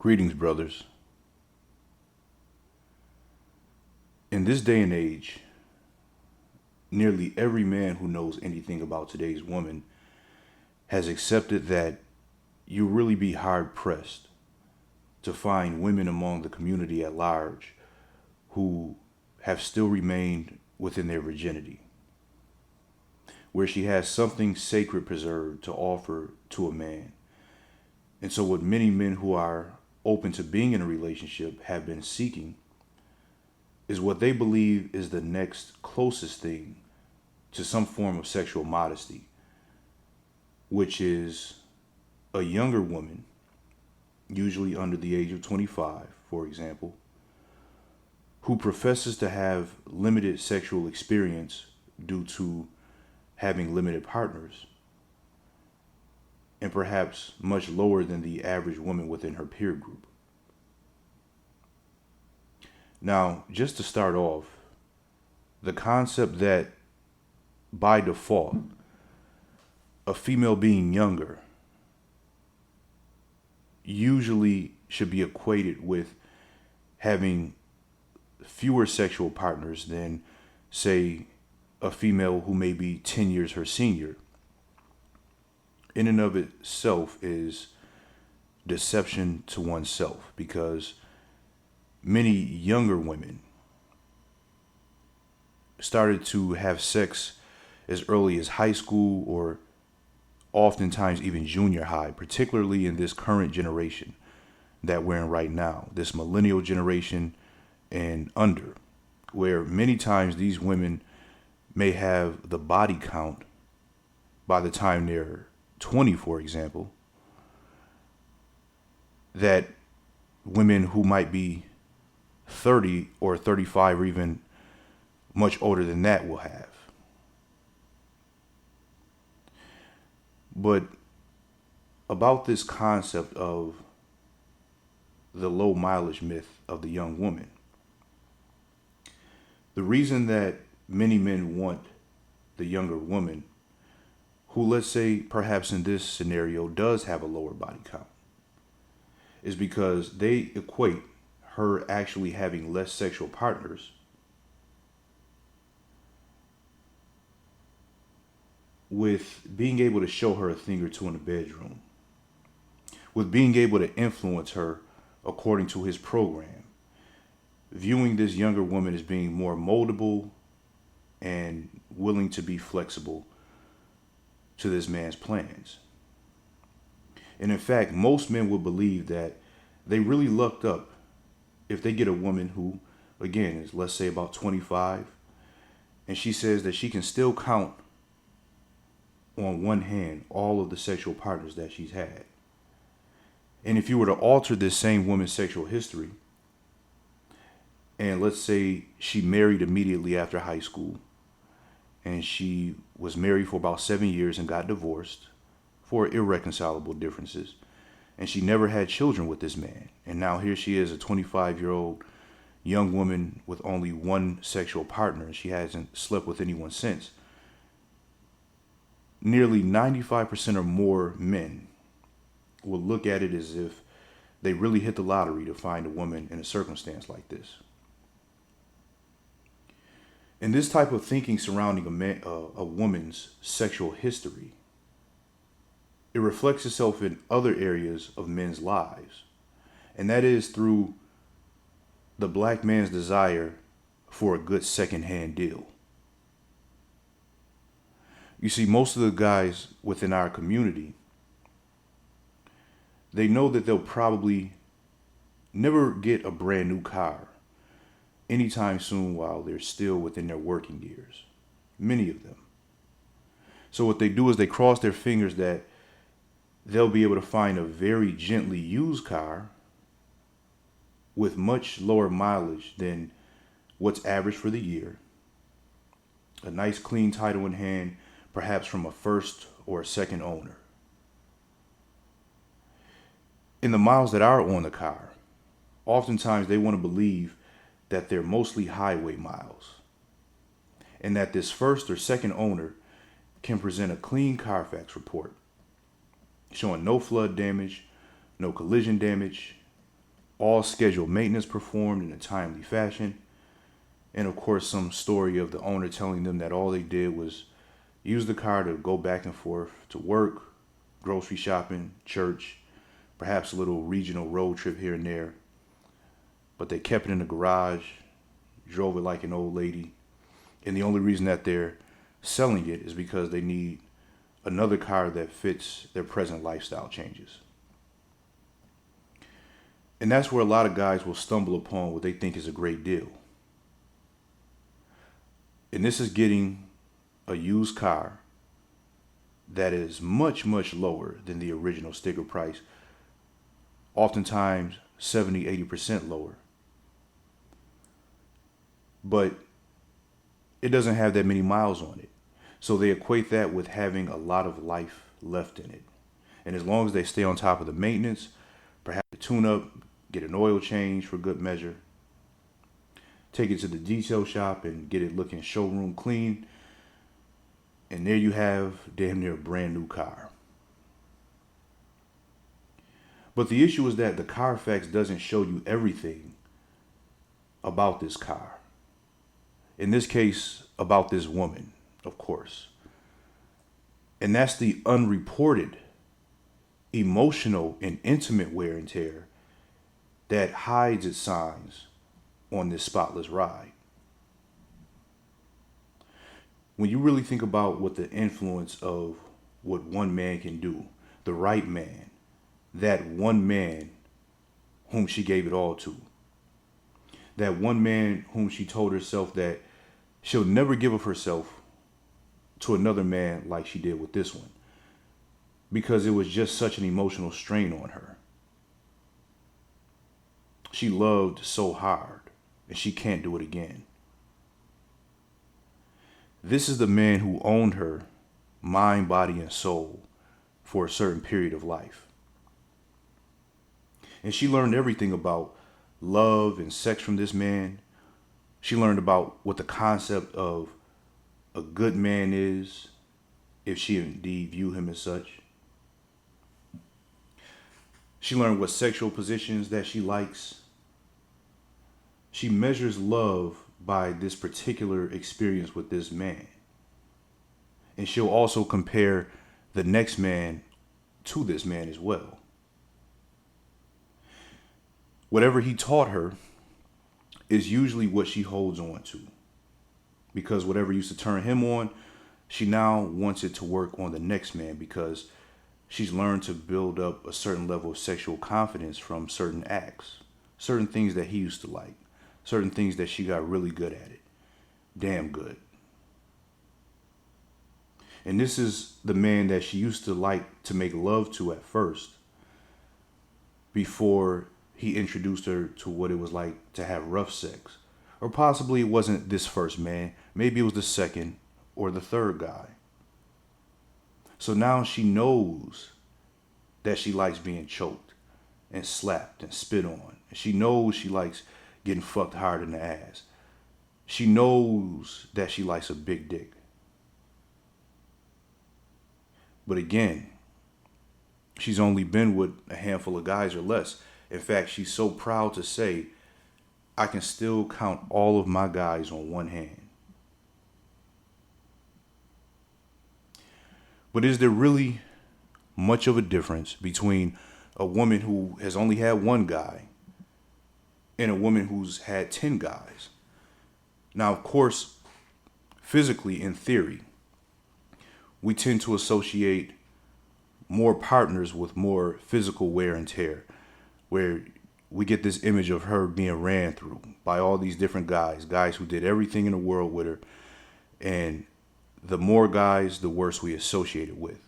Greetings, brothers. In this day and age, nearly every man who knows anything about today's woman has accepted that you'll really be hard pressed to find women among the community at large who have still remained within their virginity, where she has something sacred preserved to offer to a man. And so, what many men who are open to being in a relationship have been seeking is what they believe is the next closest thing to some form of sexual modesty, which is a younger woman, usually under the age of 25, for example, who professes to have limited sexual experience due to having limited partners, and perhaps much lower than the average woman within her peer group. Now, just to start off, the concept that by default, a female being younger usually should be equated with having fewer sexual partners than, say, a female who may be 10 years her senior, in and of itself is deception to oneself, because many younger women started to have sex as early as high school or oftentimes even junior high, particularly in this current generation that we're in right now, this millennial generation and under, where many times these women may have the body count by the time they're 20, for example, that women who might be 30 or 35 or even much older than that will have. But about this concept of the low mileage myth of the young woman, the reason that many men want the younger woman, who, let's say, perhaps in this scenario does have a lower body count, is because they equate her actually having less sexual partners with being able to show her a thing or two in the bedroom, with being able to influence her according to his program, viewing this younger woman as being more moldable and willing to be flexible to this man's plans. And in fact, most men will believe that they really lucked up if they get a woman who, again, is, let's say, about 25, and she says that she can still count on one hand all of the sexual partners that she's had. And if you were to alter this same woman's sexual history, and let's say she married immediately after high school, and she was married for about 7 years and got divorced for irreconcilable differences, and she never had children with this man, and now here she is, a 25-year-old young woman with only one sexual partner, and she hasn't slept with anyone since. Nearly 95% or more men will look at it as if they really hit the lottery to find a woman in a circumstance like this. And this type of thinking surrounding a woman's sexual history, it reflects itself in other areas of men's lives. And that is through the black man's desire for a good secondhand deal. You see, most of the guys within our community, they know that they'll probably never get a brand new car anytime soon while they're still within their working years. Many of them. So what they do is they cross their fingers that they'll be able to find a very gently used car with much lower mileage than what's average for the year. A nice clean title in hand, perhaps from a first or a second owner. In the miles that are on the car, oftentimes they want to believe that they're mostly highway miles, and that this first or second owner can present a clean Carfax report showing no flood damage, no collision damage, all scheduled maintenance performed in a timely fashion, and of course some story of the owner telling them that all they did was use the car to go back and forth to work, grocery shopping, church, perhaps a little regional road trip here and there. But they kept it in the garage, drove it like an old lady, and the only reason that they're selling it is because they need another car that fits their present lifestyle changes. And that's where a lot of guys will stumble upon what they think is a great deal. And this is getting a used car that is much, much lower than the original sticker price, oftentimes 70-80% lower. But it doesn't have that many miles on it. So they equate that with having a lot of life left in it. And as long as they stay on top of the maintenance, perhaps a tune up, get an oil change for good measure, take it to the detail shop and get it looking showroom clean, and there you have damn near a brand new car. But the issue is that the Carfax doesn't show you everything about this car. In this case, about this woman, of course. And that's the unreported, emotional, and intimate wear and tear that hides its signs on this spotless ride. When you really think about what the influence of what one man can do, the right man, that one man whom she gave it all to, that one man whom she told herself that she'll never give of herself to another man like she did with this one, because it was just such an emotional strain on her. She loved so hard, and she can't do it again. This is the man who owned her mind, body, and soul for a certain period of life. And she learned everything about love and sex from this man. She learned about what the concept of a good man is, if she indeed view him as such. She learned what sexual positions that she likes. She measures love by this particular experience with this man. And she'll also compare the next man to this man as well. Whatever he taught her is usually what she holds on to. Because whatever used to turn him on, she now wants it to work on the next man, because she's learned to build up a certain level of sexual confidence from certain acts, certain things that he used to like, certain things that she got really good at it. Damn good. And this is the man that she used to like to make love to at first, before he introduced her to what it was like to have rough sex. Or possibly it wasn't this first man. Maybe it was the second or the third guy. So now she knows that she likes being choked and slapped and spit on. She knows she likes getting fucked hard in the ass. She knows that she likes a big dick. But again, she's only been with a handful of guys or less. In fact, she's so proud to say, I can still count all of my guys on one hand. But is there really much of a difference between a woman who has only had one guy and a woman who's had 10 guys? Now, of course, physically, in theory, we tend to associate more partners with more physical wear and tear, where we get this image of her being ran through by all these different guys who did everything in the world with her. And the more guys, the worse we associate it with.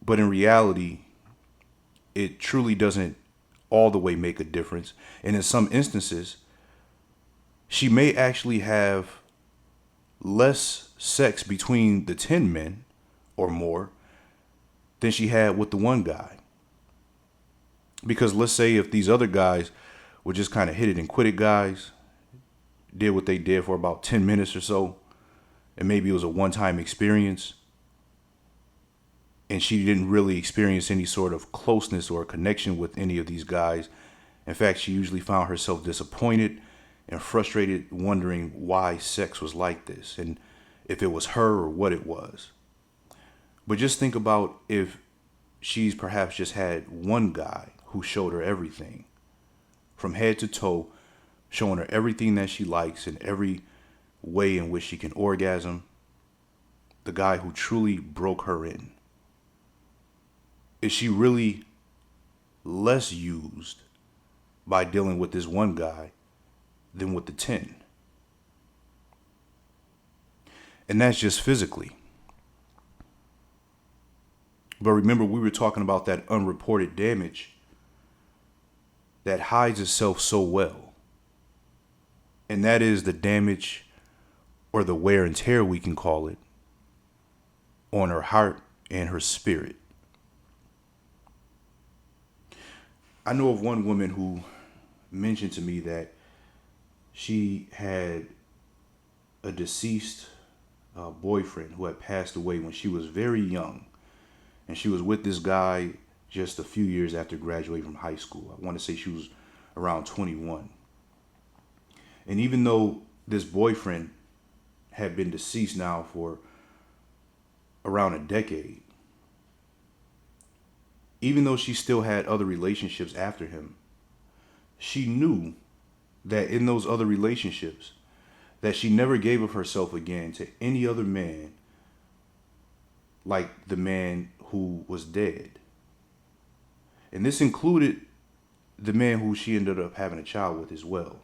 But in reality, it truly doesn't all the way make a difference. And in some instances, she may actually have less sex between the 10 men or more than she had with the one guy. Because let's say if these other guys were just kind of hit it and quit it guys, did what they did for about 10 minutes or so, and maybe it was a one-time experience, And she didn't really experience any sort of closeness or connection with any of these guys. In fact, she usually found herself disappointed and frustrated, wondering why sex was like this and if it was her or what it was. But just think about if she's perhaps just had one guy who showed her everything from head to toe, showing her everything that she likes and every way in which she can orgasm. The guy who truly broke her in. Is she really less used by dealing with this one guy than with the 10? And that's just physically. But remember, we were talking about that unreported damage that hides itself so well. And that is the damage, or the wear and tear, we can call it, on her heart and her spirit. I know of one woman who mentioned to me that she had a deceased boyfriend who had passed away when she was very young. And she was with this guy just a few years after graduating from high school. I want to say she was around 21. And even though this boyfriend had been deceased now for around a decade, even though she still had other relationships after him, she knew that in those other relationships, that she never gave of herself again to any other man like the man who was dead. And this included the man who she ended up having a child with as well.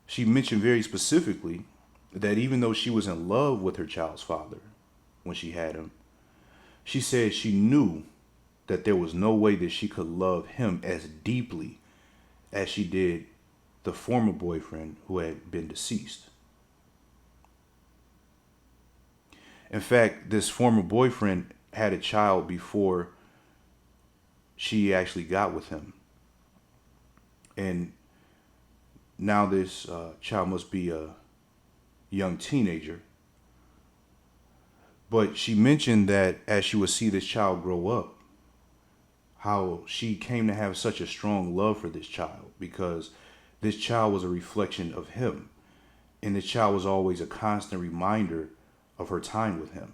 She mentioned very specifically that even though she was in love with her child's father when she had him, she said she knew that there was no way that she could love him as deeply as she did the former boyfriend who had been deceased. In fact, this former boyfriend had a child before she actually got with him. And now this child must be a young teenager. But she mentioned that as she would see this child grow up, how she came to have such a strong love for this child because this child was a reflection of him. And this child was always a constant reminder of her time with him.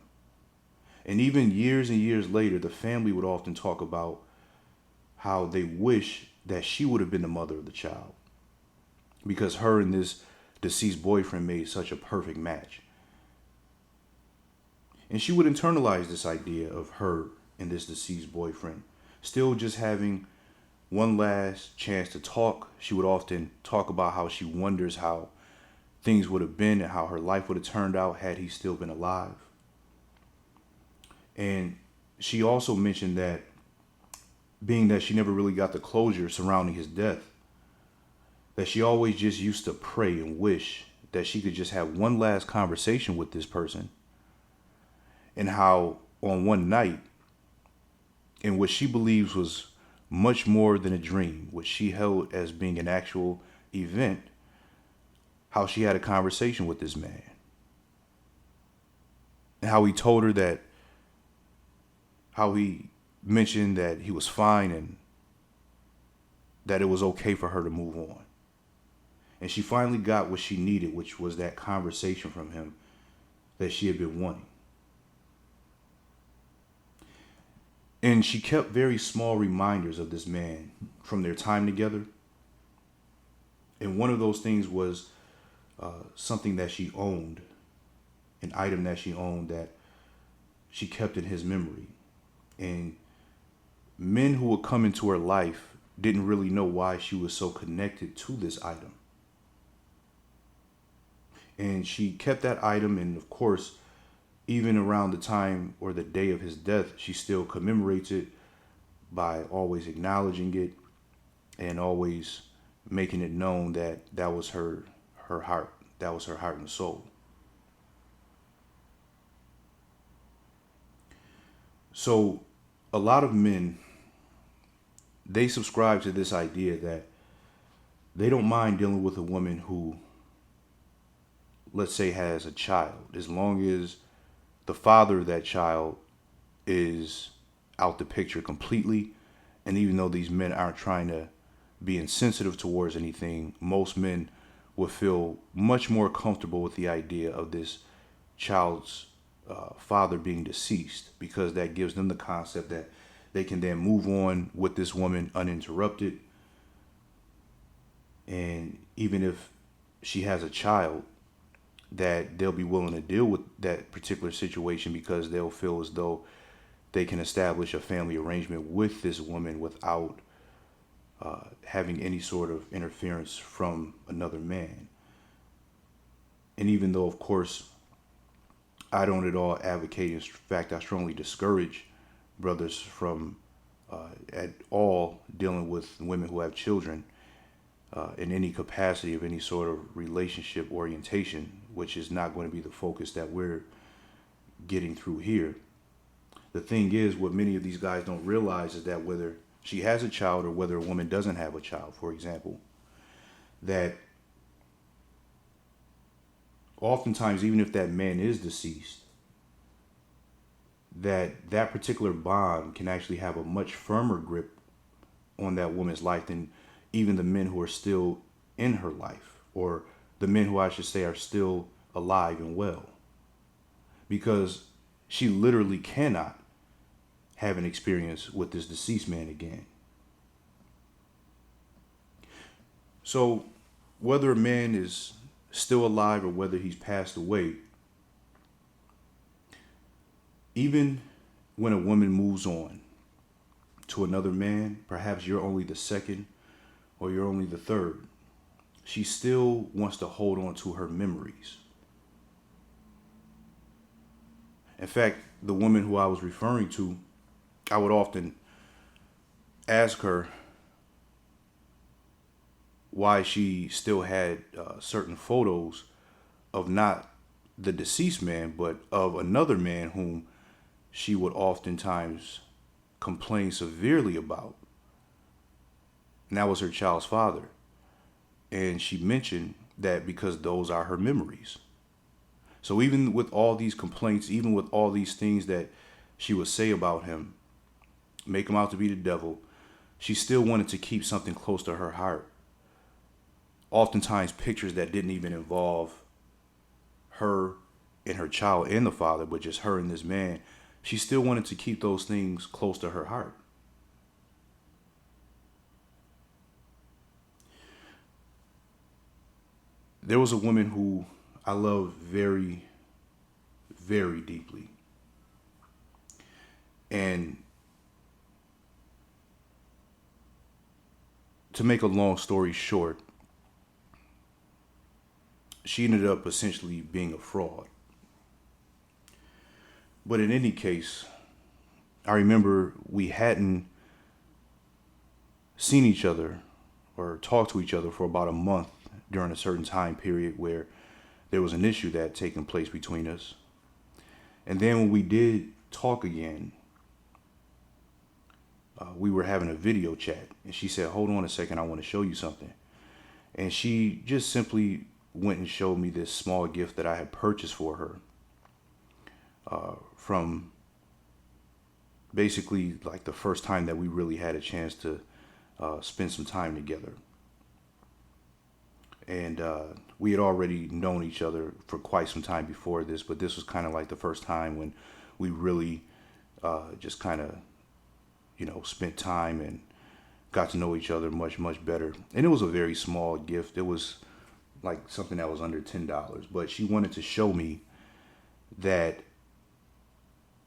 And even years and years later, the family would often talk about how they wish that she would have been the mother of the child because her and this deceased boyfriend made such a perfect match. And she would internalize this idea of her and this deceased boyfriend still just having one last chance to talk. She would often talk about how she wonders how things would have been and how her life would have turned out had he still been alive. And she also mentioned that being that she never really got the closure surrounding his death, that she always just used to pray and wish that she could just have one last conversation with this person. And how on one night, in what she believes was much more than a dream, which she held as being an actual event, how she had a conversation with this man. And how he told her that, how he mentioned that he was fine and that it was okay for her to move on. And she finally got what she needed, which was that conversation from him that she had been wanting. And she kept very small reminders of this man from their time together. And one of those things was something that she owned, an item that she owned that she kept in his memory. And men who would come into her life didn't really know why she was so connected to this item. And she kept that item, and of course, even around the time or the day of his death, she still commemorates it by always acknowledging it and always making it known that that was her heart. That was her heart and soul. So a lot of men, they subscribe to this idea that they don't mind dealing with a woman who, let's say, has a child, as long as the father of that child is out the picture completely. And even though these men aren't trying to be insensitive towards anything, most men would feel much more comfortable with the idea of this child's father being deceased, because that gives them the concept that they can then move on with this woman uninterrupted. And even if she has a child, that they'll be willing to deal with that particular situation because they'll feel as though they can establish a family arrangement with this woman without having any sort of interference from another man. And even though, of course, I don't at all advocate, in fact, I strongly discourage brothers from at all dealing with women who have children in any capacity of any sort of relationship orientation, which is not going to be the focus that we're getting through here. The thing is, what many of these guys don't realize is that whether she has a child or whether a woman doesn't have a child, for example, that oftentimes, even if that man is deceased, that particular bond can actually have a much firmer grip on that woman's life than even the men who are still in her life, or the men who, I should say, are still alive and well. Because she literally cannot have an experience with this deceased man again. So whether a man is still alive or whether he's passed away, even when a woman moves on to another man, perhaps you're only the second or you're only the third, she still wants to hold on to her memories. In fact, the woman who I was referring to, I would often ask her why she still had certain photos of not the deceased man, but of another man whom she would oftentimes complain severely about. And that was her child's father. And she mentioned that because those are her memories. So even with all these complaints, even with all these things that she would say about him, make him out to be the devil, she still wanted to keep something close to her heart. Oftentimes pictures that didn't even involve her and her child and the father, but just her and this man. She still wanted to keep those things close to her heart. There was a woman who I love very, very deeply. And to make a long story short, she ended up essentially being a fraud. But in any case, I remember we hadn't seen each other or talked to each other for about a month during a certain time period where there was an issue that had taken place between us. And then when we did talk again, we were having a video chat, and she said, "Hold on a second, I want to show you something." And she just simply went and showed me this small gift that I had purchased for her from basically like the first time that we really had a chance to spend some time together. And we had already known each other for quite some time before this, but this was kind of like the first time when we really just kind of, spent time and got to know each other much, much better. And it was a very small gift. It was like something that was under $10, but she wanted to show me that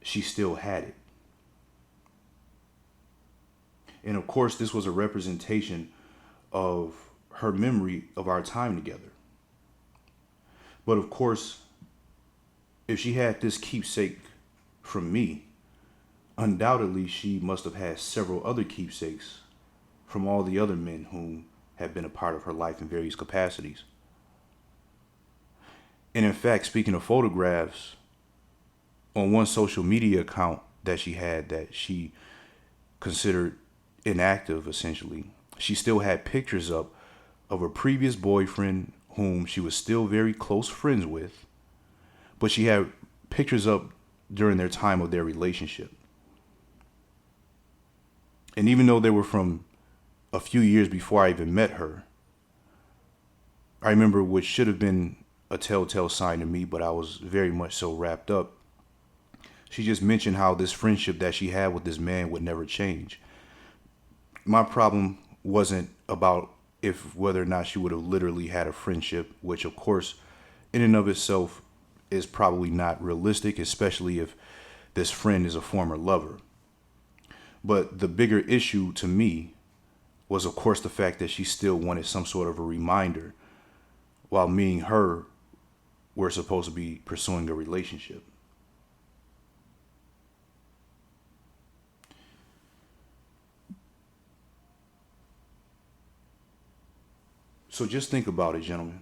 she still had it. And of course, this was a representation of her memory of our time together. But of course, if she had this keepsake from me, undoubtedly she must have had several other keepsakes from all the other men whom have been a part of her life in various capacities. And in fact, speaking of photographs, on one social media account that she had that she considered inactive, essentially, she still had pictures up of a previous boyfriend whom she was still very close friends with, but she had pictures up during their time of their relationship. And even though they were from a few years before I even met her, I remember what should have been a telltale sign to me, but I was very much so wrapped up. She just mentioned how this friendship that she had with this man would never change. My problem wasn't about if whether or not she would have literally had a friendship, which of course in and of itself is probably not realistic, especially if this friend is a former lover. But the bigger issue to me was, of course, the fact that she still wanted some sort of a reminder while me and her were supposed to be pursuing a relationship. So just think about it, gentlemen.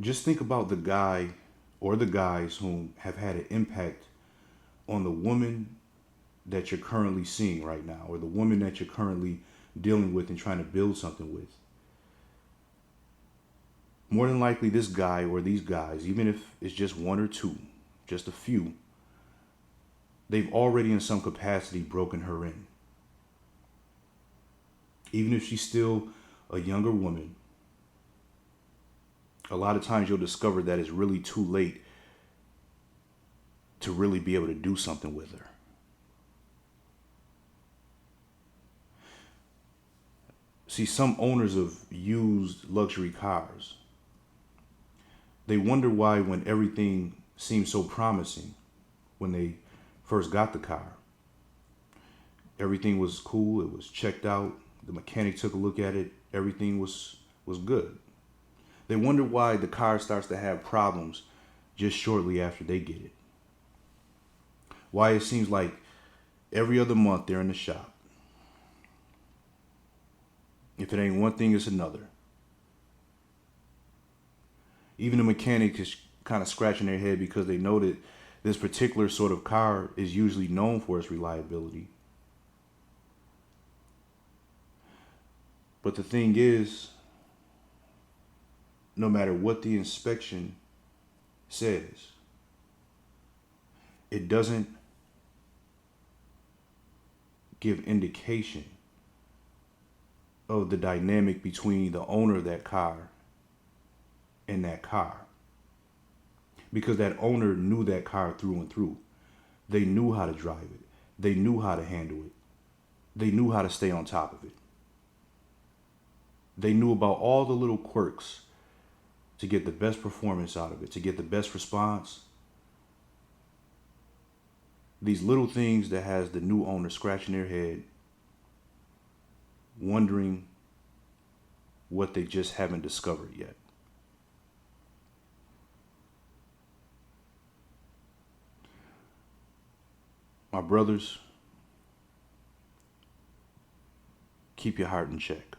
Just think about the guy or the guys who have had an impact on the woman that you're currently seeing right now, or the woman that you're currently dealing with and trying to build something with. More than likely, this guy or these guys, even if it's just one or two, just a few, they've already in some capacity broken her in. Even if she's still a younger woman, a lot of times you'll discover that it's really too late to really be able to do something with her. See, some owners of used luxury cars, they wonder why when everything seems so promising when they first got the car. Everything was cool, it was checked out, the mechanic took a look at it, everything was good. They wonder why the car starts to have problems just shortly after they get it. Why it seems like every other month they're in the shop. If it ain't one thing, it's another. Even the mechanic is kind of scratching their head because they know that this particular sort of car is usually known for its reliability. But the thing is, no matter what the inspection says, it doesn't give indication of the dynamic between the owner of that car and that car. Because that owner knew that car through and through. They knew how to drive it. They knew how to handle it. They knew how to stay on top of it. They knew about all the little quirks to get the best performance out of it, to get the best response. These little things that has the new owner scratching their head, wondering what they just haven't discovered yet. My brothers, keep your heart in check.